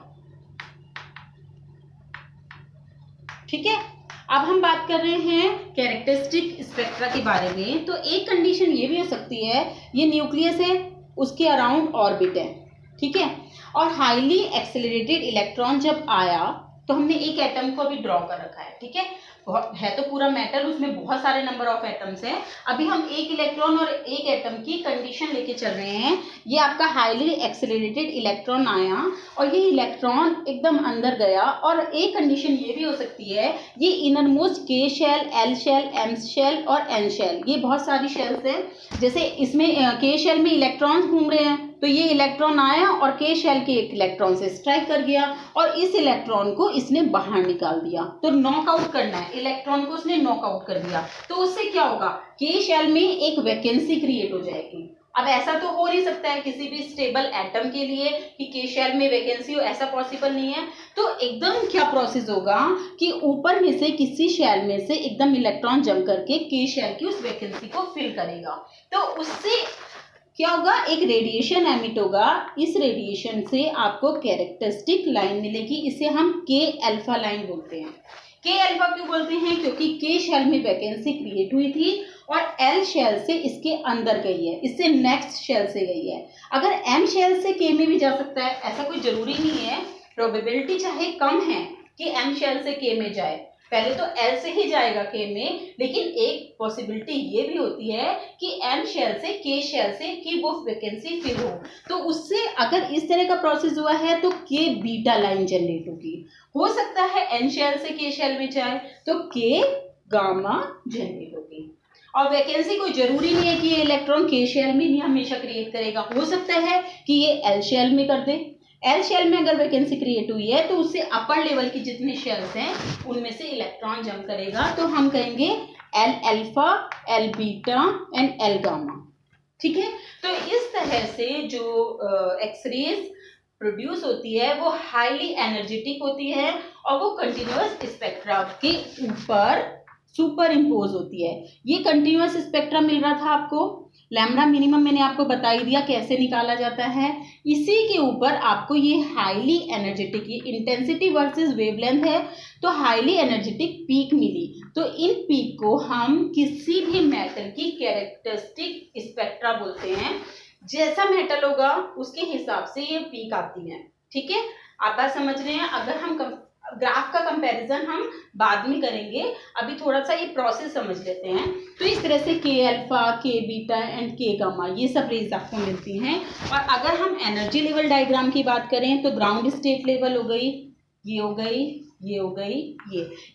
ठीक है, अब हम बात कर रहे हैं कैरेक्टरिस्टिक स्पेक्ट्रा के बारे में। तो एक कंडीशन ये भी हो सकती है, ये न्यूक्लियस है, उसके अराउंड ऑर्बिट है, ठीक है, और हाईली एक्सेलरेटेड इलेक्ट्रॉन जब आया तो हमने एक एटम को अभी ड्रॉ कर रखा है। ठीक है तो पूरा मेटल, उसमें बहुत सारे नंबर ऑफ एटम्स हैं। अभी हम एक इलेक्ट्रॉन और एक एटम की कंडीशन लेके चल रहे हैं। ये आपका हाईली एक्सेलरेटेड इलेक्ट्रॉन आया और ये इलेक्ट्रॉन एकदम अंदर गया, और एक कंडीशन ये भी हो सकती है, ये innermost K shell, L shell, M shell और N शेल, ये बहुत सारी शेल्स हैं। जैसे इसमें K शेल में इलेक्ट्रॉन्स घूम रहे हैं, तो ये इलेक्ट्रॉन आया और के शेल के एक इलेक्ट्रॉन से स्ट्राइक कर गया और इस इलेक्ट्रॉन को इसने बाहर निकाल दिया। तो नॉकआउट करना है, इलेक्ट्रॉन को उसने नॉकआउट कर दिया। तो उससे क्या होगा, के शेल में एक वैकेंसी क्रिएट हो जाएगी। अब ऐसा तो हो नहीं सकता है किसी भी स्टेबल एटम के लिए कि के शेल में वैकेंसी हो, ऐसा पॉसिबल नहीं है। तो एकदम क्या प्रोसेस होगा कि ऊपर में से किसी शेल में से एकदम इलेक्ट्रॉन जम करके के शेल की उस वैकेंसी को फिल करेगा। तो उससे क्या होगा, एक रेडिएशन एमिट होगा। इस रेडिएशन से आपको कैरेक्टरिस्टिक लाइन मिलेगी, इसे हम के अल्फा लाइन बोलते हैं। के अल्फा क्यों बोलते हैं, क्योंकि के शेल में वैकेंसी क्रिएट हुई थी और एल शेल से इसके अंदर गई है, इससे नेक्स्ट शेल से गई है। अगर एम शेल से के में भी जा सकता है, ऐसा कोई जरूरी नहीं है। प्रोबेबिलिटी चाहे कम है कि एम शेल से के में जाए, पहले तो एल से ही जाएगा के में, लेकिन एक पॉसिबिलिटी ये भी होती है कि एम शेल से के शेल से कि वो वैकेंसी फिल हो। तो उससे अगर इस तरह का प्रोसेस हुआ है तो के बीटा लाइन जनरेट होगी। हो सकता है एन शेल से के शेल में जाए तो के गामा जनरेट होगी। और वैकेंसी कोई जरूरी नहीं है कि ये इलेक्ट्रॉन के शेल में ही हमेशा क्रिएट करेगा, हो सकता है कि ये एल शेल में कर दे। एल शेल में अगर वैकेंसी क्रिएट हुई है तो उससे अपर लेवल की जितने शेल्स हैं उनमें से इलेक्ट्रॉन जम करेगा, तो हम कहेंगे L alpha, L beta and L gamma. ठीक है, तो इस तरह से जो एक्सरेज प्रोड्यूस होती है वो हाईली एनर्जेटिक होती है और वो कंटिन्यूअस स्पेक्ट्रा के ऊपर सुपर इम्पोज होती है। ये कंटिन्यूअस स्पेक्ट्रा मिल रहा था आपको, लैम्डा मिनिमम मैंने आपको बता ही दिया कैसे निकाला जाता है। इसी के ऊपर आपको ये हाईली एनर्जेटिक, ये इंटेंसिटी वर्सेस वेवलेंथ है, तो हाईली एनर्जेटिक पीक मिली। तो इन पीक को हम किसी भी मेटल की कैरेक्टरिस्टिक स्पेक्ट्रा बोलते हैं। जैसा मेटल होगा उसके हिसाब से ये पीक आती है। ठीक है, आप बात समझ रहे हैं। अगर हम ग्राफ का कंपैरिजन हम बाद में करेंगे, अभी थोड़ा सा ये प्रोसेस समझ लेते हैं। तो इस तरह से के अल्फा, के बीटा एंड के गामा ये सब रेज आपको मिलती हैं। और अगर हम एनर्जी लेवल डायग्राम की बात करें तो ग्राउंड स्टेट लेवल हो गई, ये हो गई, ये हो गई,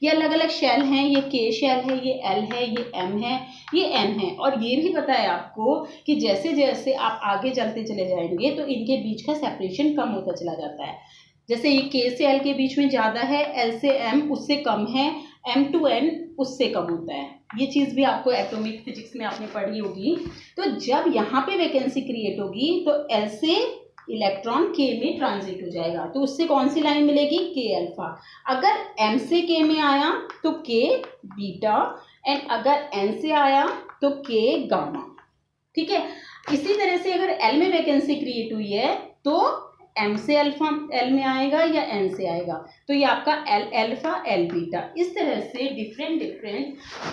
ये अलग अलग शेल हैं। ये के शेल है, ये एल है, ये एम है, ये एन है। और ये भी पता है आपको कि जैसे जैसे आप आगे चलते चले जाएंगे तो इनके बीच का सेपरेशन कम होता चला जाता है। जैसे ये के से एल के बीच में ज़्यादा है, एल से एम उससे कम है, एम टू एन उससे कम होता है। ये चीज़ भी आपको एटॉमिक फिजिक्स में आपने पढ़ी होगी। तो जब यहाँ पे वैकेंसी क्रिएट होगी तो एल से इलेक्ट्रॉन के में ट्रांजिट हो जाएगा, तो उससे कौन सी लाइन मिलेगी, के अल्फा। अगर एम से के में आया तो के बीटा एंड अगर एन से आया तो के गामा। ठीक है, इसी तरह से अगर एल में वैकेंसी क्रिएट हुई है तो एम से अल्फा एल में आएगा या एन से आएगा, तो ये आपका एल अल्फा, एल बीटा। इस तरह से डिफरेंट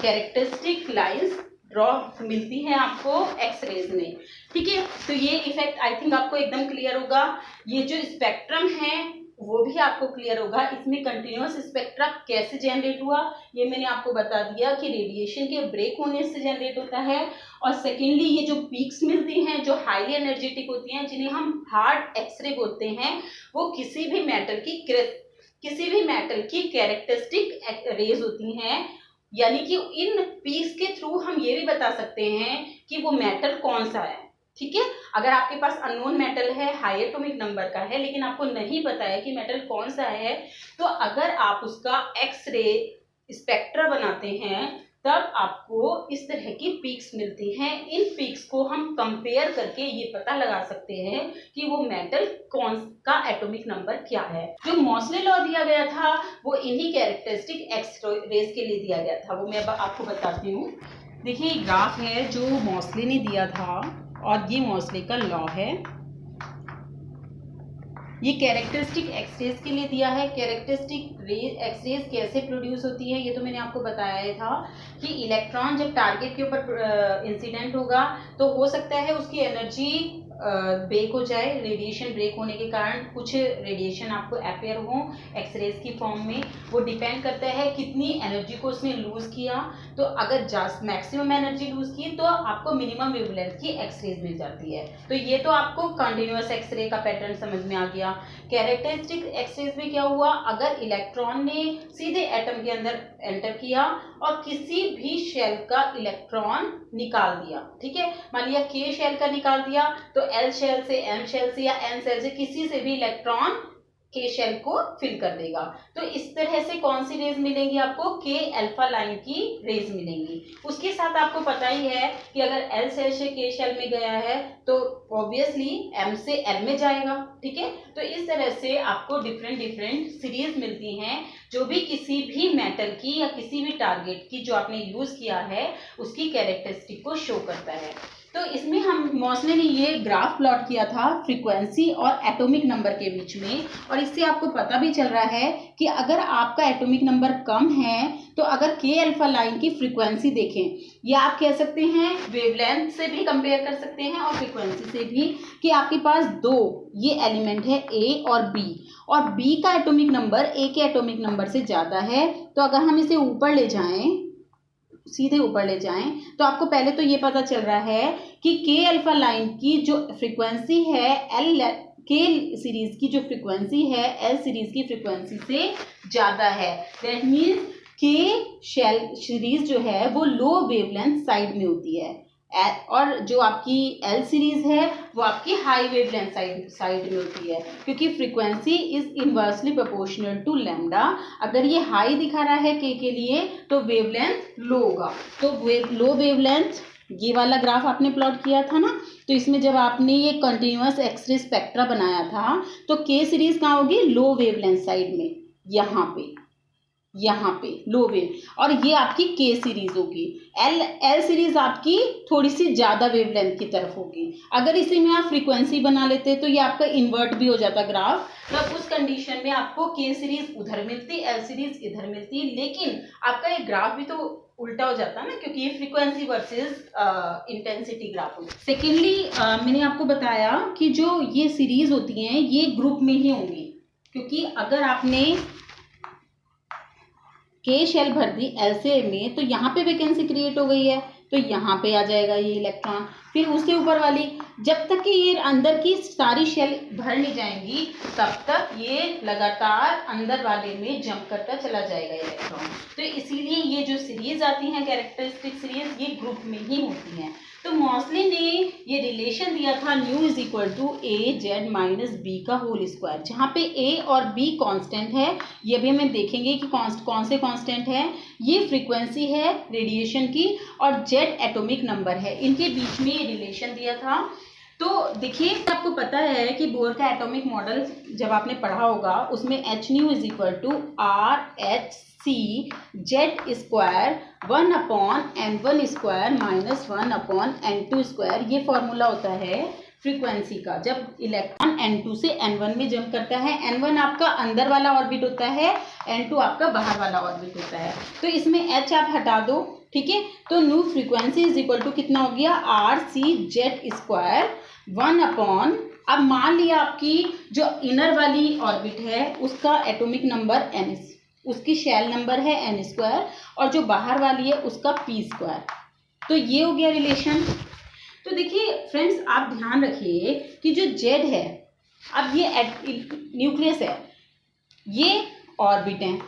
कैरेक्टरिस्टिक लाइंस ड्रॉ मिलती है आपको एक्सरेज में। ठीक है, तो ये इफेक्ट आई थिंक आपको एकदम क्लियर होगा। ये जो स्पेक्ट्रम है वो भी आपको क्लियर होगा। इसमें कंटिन्यूअस स्पेक्ट्रा कैसे जनरेट हुआ ये मैंने आपको बता दिया कि रेडिएशन के ब्रेक होने से जनरेट होता है। और सेकेंडली ये जो पीक्स मिलती हैं जो हाईली एनर्जेटिक होती हैं, जिन्हें हम हार्ड एक्सरे बोलते हैं, वो किसी भी मेटल की कैरेक्टरिस्टिक रेज होती हैं। यानी कि इन पीक्स के थ्रू हम ये भी बता सकते हैं कि वो मेटल कौन सा है। ठीक है, अगर आपके पास अननोन मेटल है, हाई एटॉमिक नंबर का है, लेकिन आपको नहीं पता है कि मेटल कौन सा है, तो अगर आप उसका एक्सरे स्पेक्ट्रा बनाते हैं तब आपको इस तरह की पीक्स मिलती हैं। इन पीक्स को हम कंपेयर करके ये पता लगा सकते हैं कि वो मेटल कौन का एटॉमिक नंबर क्या है। जो मॉसले लॉ दिया गया था वो इन्हीं कैरेक्टरिस्टिक एक्स रेज के लिए दिया गया था, वो मैं आपको बताती हूँ। देखिए ये ग्राफ है जो मॉसले ने दिया था और ये मॉसले का लॉ है। ये कैरेक्टरिस्टिक एक्सरेज के लिए दिया है। कैरेक्टरिस्टिक एक्सरेज कैसे प्रोड्यूस होती है ये तो मैंने आपको बताया था कि इलेक्ट्रॉन जब टारगेट के ऊपर इंसिडेंट होगा तो हो सकता है उसकी एनर्जी ब्रेक हो जाए। रेडिएशन ब्रेक होने के कारण कुछ रेडिएशन आपको अपेयर हो एक्सरेज की फॉर्म में। वो डिपेंड करता है कितनी एनर्जी को उसने लूज किया। तो अगर मैक्सिमम एनर्जी लूज की तो आपको मिनिमम वेवलेंथ की एक्सरेज मिल जाती है। तो ये तो आपको कंटिन्यूअस एक्सरे का पैटर्न समझ में आ गया। कैरेक्टरिस्टिक एक्सरेज में क्या हुआ, अगर इलेक्ट्रॉन ने सीधे एटम के अंदर एंटर किया और किसी भी शेल का इलेक्ट्रॉन निकाल दिया, ठीक है, मान लिया के शेल का निकाल दिया, तो एल शेल से, एम शेल से या एन शेल से किसी से भी इलेक्ट्रॉन के शेल को फिल कर देगा। तो इस तरह से कौन सी रेज मिलेंगी आपको, के अल्फा लाइन की रेज मिलेंगी। उसके साथ आपको पता ही है कि अगर एल शेल से के शेल में गया है तो ऑब्वियसली एम से एल में जाएगा, ठीक है। तो इस तरह से आपको डिफरेंट डिफरेंट सीरीज मिलती हैं जो भी किसी भी मेटल की या किसी भी टारगेट की जो आपने यूज किया है उसकी कैरेक्टरिस्टिक को शो करता है। तो इसमें हम मॉसले ने ये ग्राफ प्लॉट किया था फ्रीक्वेंसी और एटॉमिक नंबर के बीच में, और इससे आपको पता भी चल रहा है कि अगर आपका एटॉमिक नंबर कम है तो अगर के अल्फा लाइन की फ्रीक्वेंसी देखें, या आप कह सकते हैं वेवलेंथ से भी कंपेयर कर सकते हैं और फ्रीक्वेंसी से भी, कि आपके पास दो ये एलिमेंट है ए और बी, और बी का एटॉमिक नंबर ए के एटॉमिक नंबर से ज़्यादा है, तो अगर हम इसे ऊपर ले जाएं, सीधे ऊपर ले जाएं, तो आपको पहले तो ये पता चल रहा है कि के अल्फा लाइन की जो फ्रीक्वेंसी है एल के सीरीज की जो फ्रीक्वेंसी है एल सीरीज की फ्रीक्वेंसी से ज़्यादा है। दैट मीन्स के शेल सीरीज जो है वो लो वेवलेंथ साइड में होती है, और जो आपकी एल सीरीज है वो आपकी हाई वेवलेंथ साइड में होती है, क्योंकि frequency is inversely proportional to lambda. अगर ये हाई दिखा रहा है के लिए तो वेवलेंथ लो होगा। तो लो वेवलेंथ ये वाला ग्राफ आपने प्लॉट किया था ना, तो इसमें जब आपने ये कंटिन्यूअस एक्सरे स्पेक्ट्रा बनाया था तो के सीरीज कहाँ होगी, लो वेवलेंथ साइड में, यहाँ पे लो वेव, और ये आपकी के सीरीज होगी। एल सीरीज आपकी थोड़ी सी ज़्यादा वेवलेंथ की तरफ होगी। अगर इसी में आप फ्रीक्वेंसी बना लेते तो ये आपका इन्वर्ट भी हो जाता ग्राफ, तब उस कंडीशन में आपको के सीरीज उधर मिलती, एल सीरीज इधर मिलती, लेकिन आपका ये ग्राफ भी तो उल्टा हो जाता है ना, क्योंकि ये फ्रीक्वेंसी वर्सेस इंटेंसिटी ग्राफ होता है। सेकेंडली मैंने आपको बताया कि जो ये सीरीज होती हैं ये ग्रुप में ही होंगी, क्योंकि अगर आपने के शेल भर दी एल से में तो यहाँ पे वैकेंसी क्रिएट हो गई है, तो यहाँ पे आ जाएगा ये इलेक्ट्रॉन। फिर उससे ऊपर वाली, जब तक कि ये अंदर की सारी शेल भर नहीं जाएंगी तब तक ये लगातार अंदर वाले में जंप करता चला जाएगा इलेक्ट्रॉन। तो इसीलिए ये जो सीरीज आती हैं कैरेक्टरिस्टिक सीरीज, ये ग्रुप में ही होती हैं। तो मॉसले ने ये रिलेशन दिया था nu is equal to A Z minus B का होल स्क्वायर, जहाँ पे ए और बी कांस्टेंट है। ये भी हमें देखेंगे कि कौन से कांस्टेंट है। ये फ्रीक्वेंसी है रेडिएशन की और जेड एटॉमिक नंबर है, इनके बीच में ये रिलेशन दिया था। तो देखिए आपको पता है कि बोर का एटॉमिक मॉडल जब आपने पढ़ा होगा उसमें h nu is equal to R h c Z square 1/n1 square minus 1/n2 square, ये फॉर्मूला होता है फ्रीक्वेंसी का। जब इलेक्ट्रॉन n2 से n1 में जंप करता है, n1 आपका अंदर वाला ऑर्बिट होता है, n2 आपका बाहर वाला ऑर्बिट होता है, तो इसमें h आप हटा दो, ठीक है। तो nu frequency is equal to कितना हो गया, आर सी जेड स्क्वायर 1/, अब मान लिया आपकी जो इनर वाली ऑर्बिट है उसका एटॉमिक नंबर n, उसकी शेल नंबर है n स्क्वायर, और जो बाहर वाली है उसका p स्क्वायर। तो ये हो गया रिलेशन। तो देखिए फ्रेंड्स आप ध्यान रखिए कि जो जेड है, अब ये न्यूक्लियस है, ये ऑर्बिट है,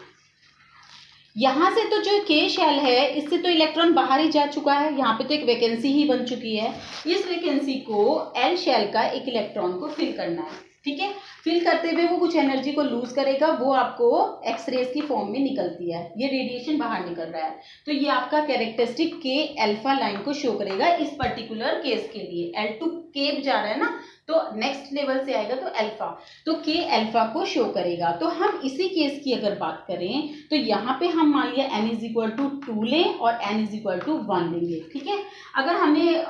यहाँ से तो जो के शेल है इससे तो इलेक्ट्रॉन बाहर ही जा चुका है, यहाँ पे तो एक वैकेंसी ही बन चुकी है। इस वैकेंसी को एल शेल का एक इलेक्ट्रॉन को फिल करना है, ठीक है। फिल करते हुए वो कुछ एनर्जी को लूज करेगा, वो आपको एक्सरेज की फॉर्म में निकलती है, ये रेडिएशन बाहर निकल रहा है। तो ये आपका कैरेक्टरिस्टिक के अल्फा लाइन को शो करेगा इस पर्टिकुलर केस के लिए। L2 केप जा रहा है ना, तो नेक्स्ट लेवल से आएगा तो अल्फा, तो के अल्फा को शो करेगा। तो हम इसी केस की अगर बात करें तो यहाँ पे हम मान लिया n इज इक्वल टू 2 लें और n इज इक्वल टू 1 लेंगे, ठीक है। अगर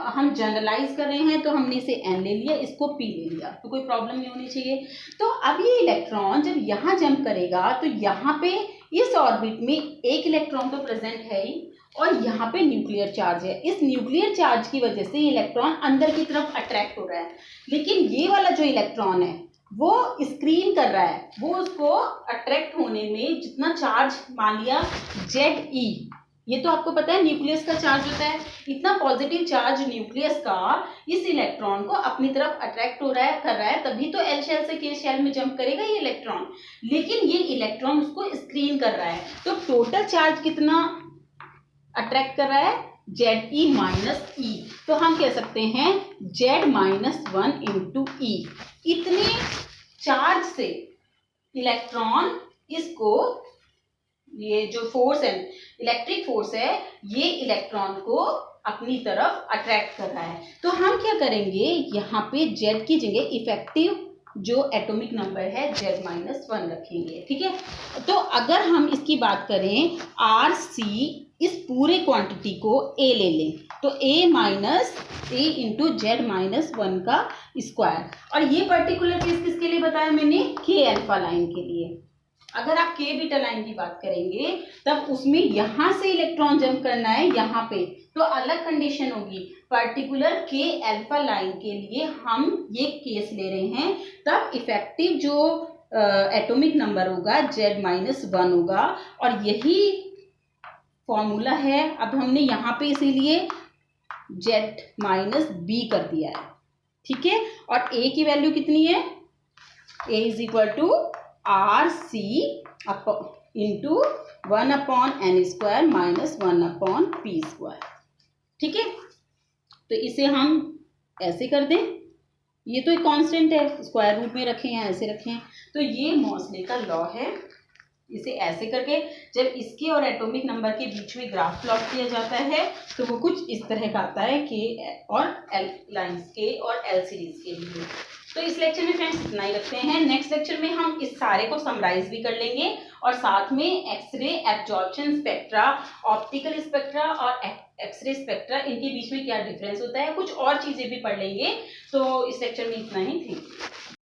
हम जनरलाइज कर रहे हैं तो हमने इसे n ले लिया, इसको p ले लिया, तो कोई प्रॉब्लम नहीं होनी चाहिए। तो अब ये इलेक्ट्रॉन जब यहाँ जंप करेगा तो यहाँ पे इस ऑर्बिट में एक इलेक्ट्रॉन तो प्रेजेंट है ही, और यहाँ पे न्यूक्लियर चार्ज है। इस न्यूक्लियर चार्ज की वजह से इलेक्ट्रॉन अंदर की तरफ अट्रैक्ट हो रहा है, लेकिन ये वाला जो इलेक्ट्रॉन है वो स्क्रीन कर रहा है, वो उसको अट्रैक्ट होने में जितना चार्ज मान लिया Ze, ये तो आपको पता है न्यूक्लियस का चार्ज होता है, इतना पॉजिटिव चार्ज न्यूक्लियस का इस इलेक्ट्रॉन को अपनी तरफ अट्रैक्ट हो रहा है, कर रहा है, तभी तो एल शेल से के शेल में जंप करेगा ये इलेक्ट्रॉन, लेकिन ये इलेक्ट्रॉन उसको स्क्रीन कर रहा है। तो टोटल चार्ज कितना अट्रैक्ट कर रहा है, जेड ई माइनस ई, तो हम कह सकते हैं जेड माइनस 1 इंटू ई। इतने चार्ज से इलेक्ट्रॉन इसको, ये जो फोर्स है, इलेक्ट्रिक फोर्स है, ये इलेक्ट्रॉन को अपनी तरफ अट्रैक्ट कर रहा है। तो हम क्या करेंगे, यहाँ पे जेड की जगह इफेक्टिव जो एटॉमिक नंबर है जेड माइनस 1 रखेंगे, ठीक है। तो अगर हम इसकी बात करें आर सी, इस पूरे क्वांटिटी को ए ले लें, तो ए माइनस ए इंटू जेड माइनस 1 का स्क्वायर। और ये पर्टिकुलर केस किसके लिए बताया मैंने, के अल्फा लाइन के लिए। अगर आप के बीटा लाइन की बात करेंगे तब उसमें यहां से इलेक्ट्रॉन जंप करना है यहाँ पे, तो अलग कंडीशन होगी। पर्टिकुलर के अल्फा लाइन के लिए हम ये केस ले रहे हैं, तब इफेक्टिव जो एटॉमिक नंबर होगा जेड माइनस 1 होगा। और यही फॉर्मूला है, अब हमने यहाँ पे इसीलिए जेड माइनस बी कर दिया है, ठीक है। और ए की वैल्यू कितनी है, A is equal to R C into 1 upon N square minus 1 upon P square, ठीक है। तो इसे हम ऐसे कर दें, ये तो एक कांस्टेंट है, स्क्वायर रूट में रखें या ऐसे रखें, तो ये मोसले का लॉ है। इसे ऐसे करके जब इसके और एटॉमिक नंबर के बीच में ग्राफ प्लॉट किया जाता है तो वो कुछ इस तरह का आता है, के और एल लाइंस, के और एल सीरीज के लिए। तो इस लेक्चर में फ्रेंड्स इतना ही रखते हैं। नेक्स्ट लेक्चर में हम इस सारे को समराइज भी कर लेंगे और साथ में X ray absorption spectra, optical spectra और एक्सरे स्पेक्ट्रा, इनके बीच में क्या डिफरेंस होता है, कुछ और चीजें भी पढ़ लेंगे। तो इस लेक्चर में इतना ही, थैंक यू।